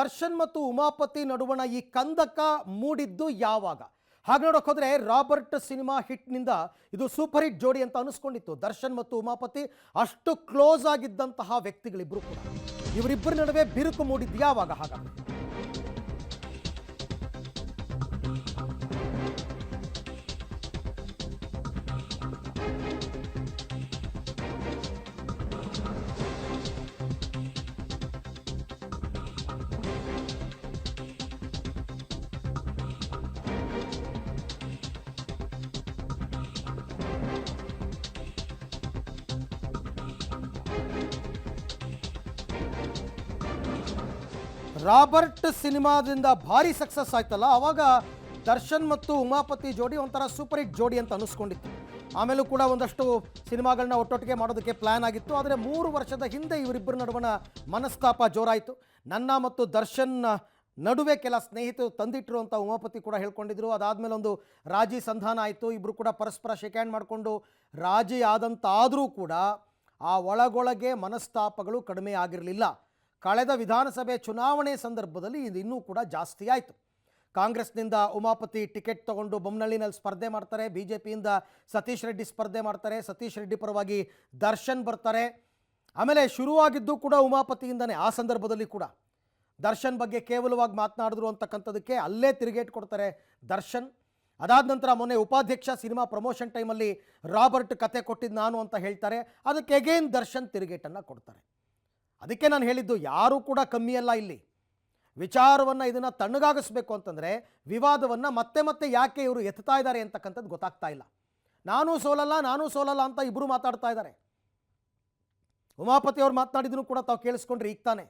ದರ್ಶನ್ ಮತ್ತು ಉಮಾಪತಿ ನಡುವಣ ಈ ಕಂದಕ ಮೂಡಿದ್ದು ಯಾವಾಗ? ಹಾಗೆ ನೋಡೋಕೆ ಹೋದ್ರೆ ರಾಬರ್ಟ್ ಸಿನಿಮಾ ಹಿಟ್ನಿಂದ ಇದು ಸೂಪರ್ ಹಿಟ್ ಜೋಡಿ ಅಂತ ಅನಿಸ್ಕೊಂಡಿತ್ತು. ದರ್ಶನ್ ಮತ್ತು ಉಮಾಪತಿ ಅಷ್ಟು ಕ್ಲೋಸ್ ಆಗಿದ್ದಂತಹ ವ್ಯಕ್ತಿಗಳಿಬ್ರು ಕೂಡ. ಇವರಿಬ್ಬರ ನಡುವೆ ಬಿರುಕು ಮೂಡಿದ್ದು ಯಾವಾಗ? ಹಾಗಾದ್ರೆ ರಾಬರ್ಟ್ ಸಿನಿಮಾದಿಂದ ಭಾರಿ ಸಕ್ಸಸ್ ಆಯ್ತಲ್ಲ, ಆವಾಗ ದರ್ಶನ್ ಮತ್ತು ಉಮಾಪತಿ ಜೋಡಿ ಒಂಥರ ಸೂಪರ್ ಹಿಟ್ ಜೋಡಿ ಅಂತ ಅನಿಸ್ಕೊಂಡಿತ್ತು. ಆಮೇಲೂ ಕೂಡ ಒಂದಷ್ಟು ಸಿನಿಮಾಗಳನ್ನ ಒಟ್ಟೊಟ್ಟಿಗೆ ಮಾಡೋದಕ್ಕೆ ಪ್ಲ್ಯಾನ್ ಆಗಿತ್ತು. ಆದರೆ 3 ವರ್ಷದ ಹಿಂದೆ ಇವರಿಬ್ಬರ ನಡುವಣ ಮನಸ್ತಾಪ ಜೋರಾಯಿತು. ನನ್ನ ಮತ್ತು ದರ್ಶನ್ ನಡುವೆ ಕೆಲ ಸ್ನೇಹಿತರು ತಂದಿಟ್ಟರು ಅಂತ ಉಮಾಪತಿ ಕೂಡ ಹೇಳ್ಕೊಂಡಿದ್ರು. ಅದಾದಮೇಲೆ ಒಂದು ರಾಜಿ ಸಂಧಾನ ಆಯಿತು. ಇಬ್ಬರು ಕೂಡ ಪರಸ್ಪರ ಶೇಕ್ ಹ್ಯಾಂಡ್ ಮಾಡಿಕೊಂಡು ರಾಜಿ ಆದಂತಾದರೂ ಕೂಡ ಆ ಒಳಗೊಳಗೆ ಮನಸ್ತಾಪಗಳು ಕಡಿಮೆ ಆಗಿರಲಿಲ್ಲ. ಕಳೆದ ವಿಧಾನಸಭೆ ಚುನಾವಣೆ ಸಂದರ್ಭದಲ್ಲಿ ಇದು ಇನ್ನೂ ಕೂಡ ಜಾಸ್ತಿ ಆಯಿತು. ಕಾಂಗ್ರೆಸ್ನಿಂದ ಉಮಾಪತಿ ಟಿಕೆಟ್ ತಗೊಂಡು ಬೊಮ್ಮನಹಳ್ಳಿನಲ್ಲಿ ಸ್ಪರ್ಧೆ ಮಾಡ್ತಾರೆ. BJPಯಿಂದ ಸತೀಶ್ ರೆಡ್ಡಿ ಸ್ಪರ್ಧೆ ಮಾಡ್ತಾರೆ. ಸತೀಶ್ ರೆಡ್ಡಿ ಪರವಾಗಿ ದರ್ಶನ್ ಬರ್ತಾರೆ. ಆಮೇಲೆ ಶುರುವಾಗಿದ್ದು ಕೂಡ ಉಮಾಪತಿಯಿಂದನೇ. ಆ ಸಂದರ್ಭದಲ್ಲಿ ಕೂಡ ದರ್ಶನ್ ಬಗ್ಗೆ ಕೇವಲವಾಗಿ ಮಾತನಾಡಿದ್ರು ಅಂತಕ್ಕಂಥದ್ದಕ್ಕೆ ಅಲ್ಲೇ ತಿರುಗೇಟ್ ಕೊಡ್ತಾರೆ ದರ್ಶನ್. ಅದಾದ ನಂತರ ಮೊನ್ನೆ ಉಪಾಧ್ಯಕ್ಷ ಸಿನಿಮಾ ಪ್ರಮೋಷನ್ ಟೈಮಲ್ಲಿ ರಾಬರ್ಟ್ ಕತೆ ಕೊಟ್ಟಿದ್ದು ನಾನು ಅಂತ ಹೇಳ್ತಾರೆ. ಅದಕ್ಕೆ ಅಗೇನ್ ದರ್ಶನ್ ತಿರುಗೇಟನ್ನು ಕೊಡ್ತಾರೆ. ಅದಕ್ಕೆ ನಾನು ಹೇಳಿದ್ದು, ಯಾರೂ ಕೂಡ ಕಮ್ಮಿಯಲ್ಲ ಇಲ್ಲಿ. ವಿಚಾರವನ್ನು ಇದನ್ನು ತಣ್ಣಗಾಗಿಸ್ಬೇಕು ಅಂತಂದರೆ ವಿವಾದವನ್ನು ಮತ್ತೆ ಮತ್ತೆ ಯಾಕೆ ಇವರು ಎತ್ತಾ ಇದ್ದಾರೆ ಅಂತಕ್ಕಂಥದ್ದು ಗೊತ್ತಾಗ್ತಾ ಇಲ್ಲ. ನಾನೂ ಸೋಲಲ್ಲ ಅಂತ ಇಬ್ಬರು ಮಾತಾಡ್ತಾ ಇದ್ದಾರೆ. ಉಮಾಪತಿ ಅವ್ರು ಮಾತನಾಡಿದ್ರು ಕೂಡ ತಾವು ಕೇಳಿಸ್ಕೊಂಡ್ರೆ ಈಗ ತಾನೆ,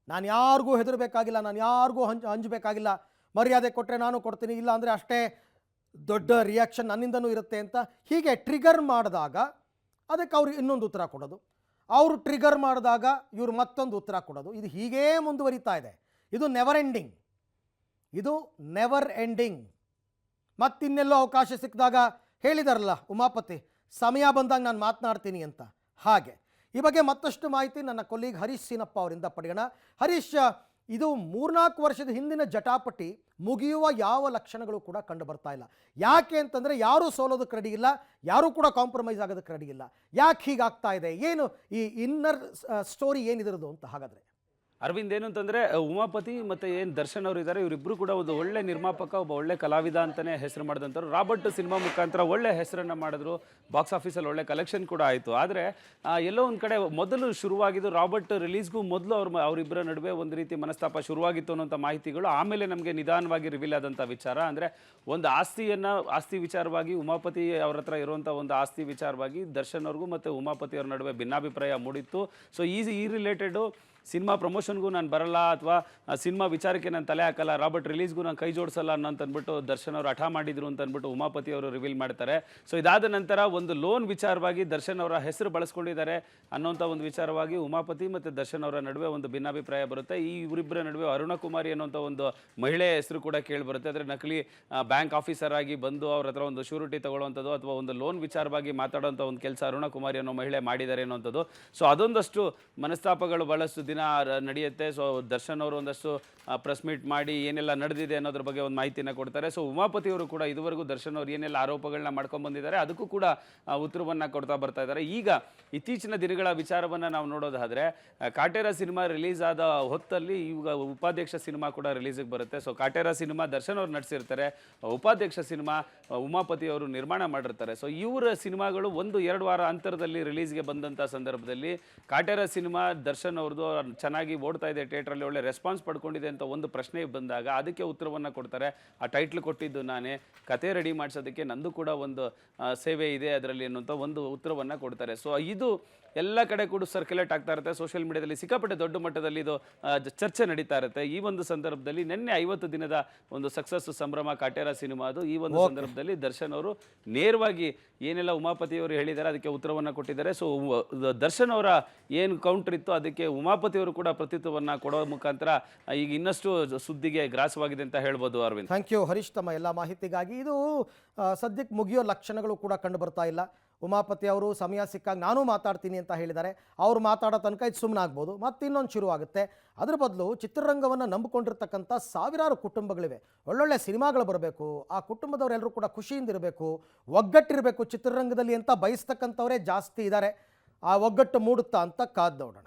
ನಾನು ಯಾರಿಗೂ ಹೆದರಬೇಕಾಗಿಲ್ಲ, ನಾನು ಯಾರಿಗೂ ಹಂಚಬೇಕಾಗಿಲ್ಲ, ಮರ್ಯಾದೆ ಕೊಟ್ಟರೆ ನಾನು ಕೊಡ್ತೀನಿ, ಇಲ್ಲ ಅಂದರೆ ಅಷ್ಟೇ ದೊಡ್ಡ ರಿಯಾಕ್ಷನ್ ನನ್ನಿಂದನೂ ಇರುತ್ತೆ ಅಂತ ಹೀಗೆ ಟ್ರಿಗರ್ ಮಾಡಿದಾಗ ಅದಕ್ಕೆ ಅವ್ರು ಇನ್ನೊಂದು ಉತ್ತರ ಕೊಡೋದು, ಅವರು ಟ್ರಿಗರ್ ಮಾಡಿದಾಗ ಇವರು ಮತ್ತೊಂದು ಉತ್ತರ ಕೊಡೋದು. ಇದು ಹೀಗೇ ಮುಂದುವರಿತಾ ಇದೆ. ಇದು ನೆವರ್ ಎಂಡಿಂಗ್. ಮತ್ತಿನ್ನೆಲ್ಲೋ ಅವಕಾಶ ಸಿಕ್ಕಿದಾಗ ಹೇಳಿದಾರಲ್ಲ ಉಮಾಪತಿ, ಸಮಯ ಬಂದಾಗ ನಾನು ಮಾತನಾಡ್ತೀನಿ ಅಂತ. ಹಾಗೆ ಈ ಬಗ್ಗೆ ಮತ್ತಷ್ಟು ಮಾಹಿತಿ ನನ್ನ ಕೊಲೀಗ್ ಹರೀಶ್ ಸೀನಪ್ಪ ಅವರಿಂದ ಪಡೆಯೋಣ. ಹರೀಶ್, ಇದು 3-4 ವರ್ಷದ ಹಿಂದಿನ ಜಟಾಪಟಿ ಮುಗಿಯುವ ಯಾವ ಲಕ್ಷಣಗಳು ಕೂಡ ಕಂಡು ಬರ್ತಾ ಇಲ್ಲ. ಯಾಕೆ ಅಂತಂದರೆ ಯಾರೂ ಸೋಲೋದಕ್ಕೆ ರೆಡಿ ಇಲ್ಲ, ಯಾರೂ ಕೂಡ ಕಾಂಪ್ರಮೈಸ್ ಆಗೋದಕ್ಕೆ ರೆಡಿ ಇಲ್ಲ. ಯಾಕೆ ಹೀಗಾಗ್ತಾ ಇದೆ? ಏನು ಈ ಇನ್ನರ್ ಸ್ಟೋರಿ ಏನಿದಿರೋದು ಅಂತ? ಹಾಗಾದರೆ ಅರವಿಂದ್, ಏನು ಅಂತಂದರೆ ಉಮಾಪತಿ ಮತ್ತು ಏನು ದರ್ಶನ್ ಅವರು ಇದ್ದಾರೆ, ಇವರಿಬ್ಬರು ಕೂಡ ಒಂದು ಒಳ್ಳೆ ನಿರ್ಮಾಪಕ, ಒಬ್ಬ ಒಳ್ಳೆ ಕಲಾವಿದ ಅಂತಲೇ ಹೆಸರು ಮಾಡಿದಂಥವ್ರು. ರಾಬರ್ಟ್ ಸಿನಿಮಾ ಮುಖಾಂತರ ಒಳ್ಳೆ ಹೆಸರನ್ನು ಮಾಡಿದ್ರು. ಬಾಕ್ಸ್ ಆಫೀಸಲ್ಲಿ ಒಳ್ಳೆ ಕಲೆಕ್ಷನ್ ಕೂಡ ಆಯಿತು. ಆದರೆ ಎಲ್ಲೋ ಒಂದು ಕಡೆ ಮೊದಲು ಶುರುವಾಗಿದ್ದು ರಾಬರ್ಟ್ ರಿಲೀಸ್ಗೂ ಮೊದಲು ಅವರಿಬ್ಬರ ನಡುವೆ ಒಂದು ರೀತಿ ಮನಸ್ತಾಪ ಶುರುವಾಗಿತ್ತು ಅನ್ನೋಂಥ ಮಾಹಿತಿಗಳು ಆಮೇಲೆ ನಮಗೆ ನಿಧಾನವಾಗಿ ರಿವೀಲ್ ಆದಂಥ ವಿಚಾರ. ಅಂದರೆ ಒಂದು ಆಸ್ತಿ ವಿಚಾರವಾಗಿ ಉಮಾಪತಿ ಅವ್ರ ಹತ್ರ ಇರುವಂಥ ಒಂದು ಆಸ್ತಿ ವಿಚಾರವಾಗಿ ದರ್ಶನ್ ಅವ್ರಿಗೂ ಮತ್ತು ಉಮಾಪತಿ ಅವ್ರ ನಡುವೆ ಭಿನ್ನಾಭಿಪ್ರಾಯ ಮೂಡಿತ್ತು. ಸೊ ಈ ರಿಲೇಟೆಡು ಸಿನಿಮಾ ಪ್ರಮೋಷನ್ಗೂ ನಾನು ಬರಲ್ಲ, ಅಥವಾ ಸಿನಿಮಾ ವಿಚಾರಕ್ಕೆ ನಾನು ತಲೆ ಹಾಕಲ್ಲ, ರಾಬರ್ಟ್ ರಿಲೀಸ್ಗೂ ನಾನು ಕೈ ಜೋಡಿಸಲ್ಲ ಅನ್ನೋಂತಂದ್ಬಿಟ್ಟು ದರ್ಶನ್ ಅವರು ಹಠ ಮಾಡಿದ್ರು ಅಂತಂದ್ಬಿಟ್ಟು ಉಮಾಪತಿ ಅವರು ರಿವೀಲ್ ಮಾಡ್ತಾರೆ. ಸೊ ಇದಾದ ನಂತರ ಒಂದು ಲೋನ್ ವಿಚಾರವಾಗಿ ದರ್ಶನ್ ಅವರ ಹೆಸರು ಬಳಸ್ಕೊಂಡಿದ್ದಾರೆ ಅನ್ನೋಂಥ ಒಂದು ವಿಚಾರವಾಗಿ ಉಮಾಪತಿ ಮತ್ತು ದರ್ಶನ್ ಅವರ ನಡುವೆ ಒಂದು ಭಿನ್ನಾಭಿಪ್ರಾಯ ಬರುತ್ತೆ. ಈ ಇವರಿಬ್ಬರ ನಡುವೆ ಅರುಣಕುಮಾರಿ ಅನ್ನೋಂಥ ಒಂದು ಮಹಿಳೆಯ ಹೆಸರು ಕೂಡ ಕೇಳಿಬರುತ್ತೆ. ಅಂದರೆ ನಕಲಿ ಬ್ಯಾಂಕ್ ಆಫೀಸರ್ ಆಗಿ ಬಂದು ಅವ್ರ ಹತ್ರ ಒಂದು ಶ್ಯೂರಿಟಿ ತಗೊಳ್ಳುವಂಥದ್ದು ಅಥವಾ ಒಂದು ಲೋನ್ ವಿಚಾರವಾಗಿ ಮಾತಾಡೋಂಥ ಒಂದು ಕೆಲಸ ಅರುಣಕುಮಾರಿ ಅನ್ನೋ ಮಹಿಳೆ ಮಾಡಿದ್ದಾರೆ ಅನ್ನೋಂಥದ್ದು. ಸೊ ಅದೊಂದಷ್ಟು ಮನಸ್ತಾಪಗಳು ಬಹಳಷ್ಟು ದಿನ ನಡೆಯುತ್ತೆ. ಸೊ ದರ್ಶನ್ ಅವರು ಒಂದಷ್ಟು ಪ್ರೆಸ್ ಮೀಟ್ ಮಾಡಿ ಏನೆಲ್ಲ ನಡೆದಿದೆ ಅನ್ನೋದ್ರ ಬಗ್ಗೆ ಒಂದು ಮಾಹಿತಿನ ಕೊಡ್ತಾರೆ. ಸೊ ಉಮಾಪತಿ ಅವರು ಕೂಡ ಇದುವರೆಗೂ ದರ್ಶನ್ ಅವರು ಏನೆಲ್ಲ ಆರೋಪಗಳನ್ನ ಮಾಡ್ಕೊಂಡು ಬಂದಿದ್ದಾರೆ ಅದಕ್ಕೂ ಕೂಡ ಉತ್ತರವನ್ನು ಕೊಡ್ತಾ ಬರ್ತಾ ಇದ್ದಾರೆ. ಈಗ ಇತ್ತೀಚಿನ ದಿನಗಳ ವಿಚಾರವನ್ನು ನಾವು ನೋಡೋದಾದರೆ, ಕಾಟೇರ ಸಿನಿಮಾ ರಿಲೀಸ್ ಆದ ಹೊತ್ತಲ್ಲಿ ಈಗ ಉಪಾಧ್ಯಕ್ಷ ಸಿನಿಮಾ ಕೂಡ ರಿಲೀಸಿಗೆ ಬರುತ್ತೆ. ಸೊ ಕಾಟೇರ ಸಿನಿಮಾ ದರ್ಶನ್ ಅವರು ನಡೆಸಿರ್ತಾರೆ, ಉಪಾಧ್ಯಕ್ಷ ಸಿನಿಮಾ ಉಮಾಪತಿ ಅವರು ನಿರ್ಮಾಣ ಮಾಡಿರ್ತಾರೆ. ಸೊ ಇವರ ಸಿನಿಮಾಗಳು 1-2 ವಾರ ಅಂತರದಲ್ಲಿ ರಿಲೀಸ್ಗೆ ಬಂದಂಥ ಸಂದರ್ಭದಲ್ಲಿ ಕಾಟೇರ ಸಿನಿಮಾ ದರ್ಶನ್ ಅವ್ರದ್ದು ಚೆನ್ನಾಗಿ ಓಡ್ತಾ ಇದೆ, ಥಿಯೇಟ್ರಲ್ಲಿ ಒಳ್ಳೆ ರೆಸ್ಪಾನ್ಸ್ ಪಡ್ಕೊಂಡಿದೆ ಅಂತ ಒಂದು ಪ್ರಶ್ನೆ ಬಂದಾಗ ಅದಕ್ಕೆ ಉತ್ತರವನ್ನು ಕೊಡ್ತಾರೆ. ಆ ಟೈಟ್ಲ್ ಕೊಟ್ಟಿದ್ದು ನಾನೇ, ಕತೆ ರೆಡಿ ಮಾಡಿಸೋದಕ್ಕೆ ನಂದು ಕೂಡ ಒಂದು ಸೇವೆ ಇದೆ ಅದರಲ್ಲಿ ಅನ್ನೋಂಥ ಒಂದು ಉತ್ತರವನ್ನು ಕೊಡ್ತಾರೆ. ಸೊ ಇದು ಎಲ್ಲ ಕಡೆ ಕೂಡ ಸರ್ಕ್ಯುಲೇಟ್ ಆಗ್ತಾ ಇರುತ್ತೆ. ಸೋಷಿಯಲ್ ಮೀಡಿಯಾದಲ್ಲಿ ಸಿಕ್ಕಾಪಟ್ಟೆ ದೊಡ್ಡ ಮಟ್ಟದಲ್ಲಿ ಇದು ಚರ್ಚೆ ನಡೀತಾ ಇರುತ್ತೆ. ಈ ಒಂದು ಸಂದರ್ಭದಲ್ಲಿ ನಿನ್ನೆ 50 ದಿನದ ಒಂದು ಸಕ್ಸಸ್ ಸಂಭ್ರಮ ಕಾಟೇರ ಸಿನಿಮಾದು. ಈ ಒಂದು ಸಂದರ್ಭದಲ್ಲಿ ದರ್ಶನ್ ಅವರು ನೇರವಾಗಿ ಏನೆಲ್ಲ ಉಮಾಪತಿ ಅವರು ಹೇಳಿದ್ದಾರೆ ಅದಕ್ಕೆ ಉತ್ತರವನ್ನು ಕೊಟ್ಟಿದ್ದಾರೆ. ಸೊ ದರ್ಶನ್ ಅವರ ಏನು ಕೌಂಟರ್ ಇತ್ತು ಅದಕ್ಕೆ ಉಮಾಪತಿ ಅವರು ಕೂಡ ಪ್ರತ್ಯುತ್ತರವನ್ನು ಕೊಡೋ ಮುಖಾಂತರ ಈಗ ಇನ್ನಷ್ಟು ಸುದ್ದಿಗೆ ಗ್ರಾಸವಾಗಿದೆ ಅಂತ ಹೇಳ್ಬೋದು. ಅರವಿಂದ್, ಥ್ಯಾಂಕ್ ಯು ಹರೀಶ್, ತಮ್ಮ ಎಲ್ಲ ಮಾಹಿತಿಗಾಗಿ. ಇದು ಸದ್ಯಕ್ಕೆ ಮುಗಿಯೋ ಲಕ್ಷಣಗಳು ಕೂಡ ಕಂಡು ಬರ್ತಾ ಇಲ್ಲ. ಉಮಾಪತಿ ಅವರು ಸಮಯ ಸಿಕ್ಕಾಗ ನಾನು ಮಾತಾಡ್ತೀನಿ ಅಂತ ಹೇಳಿದ್ದಾರೆ. ಅವ್ರು ಮಾತಾಡೋ ತನಕ ಇದು ಸುಮ್ಮನೆ ಆಗ್ಬೋದು, ಮತ್ತು ಇನ್ನೊಂದು ಶುರು ಆಗುತ್ತೆ. ಅದ್ರ ಬದಲು ಚಿತ್ರರಂಗವನ್ನು ನಂಬಿಕೊಂಡಿರ್ತಕ್ಕಂಥ ಸಾವಿರಾರು ಕುಟುಂಬಗಳಿವೆ. ಒಳ್ಳೊಳ್ಳೆ ಸಿನಿಮಾಗಳು ಬರಬೇಕು, ಆ ಕುಟುಂಬದವರೆಲ್ಲರೂ ಕೂಡ ಖುಷಿಯಿಂದಿರಬೇಕು, ಒಗ್ಗಟ್ಟಿರಬೇಕು ಚಿತ್ರರಂಗದಲ್ಲಿ ಅಂತ ಬಯಸ್ತಕ್ಕಂಥವರೇ ಜಾಸ್ತಿ ಇದ್ದಾರೆ. ಆ ಒಗ್ಗಟ್ಟು ಮೂಡುತ್ತಾ ಅಂತ ಕಾದು ನೋಡೋಣ.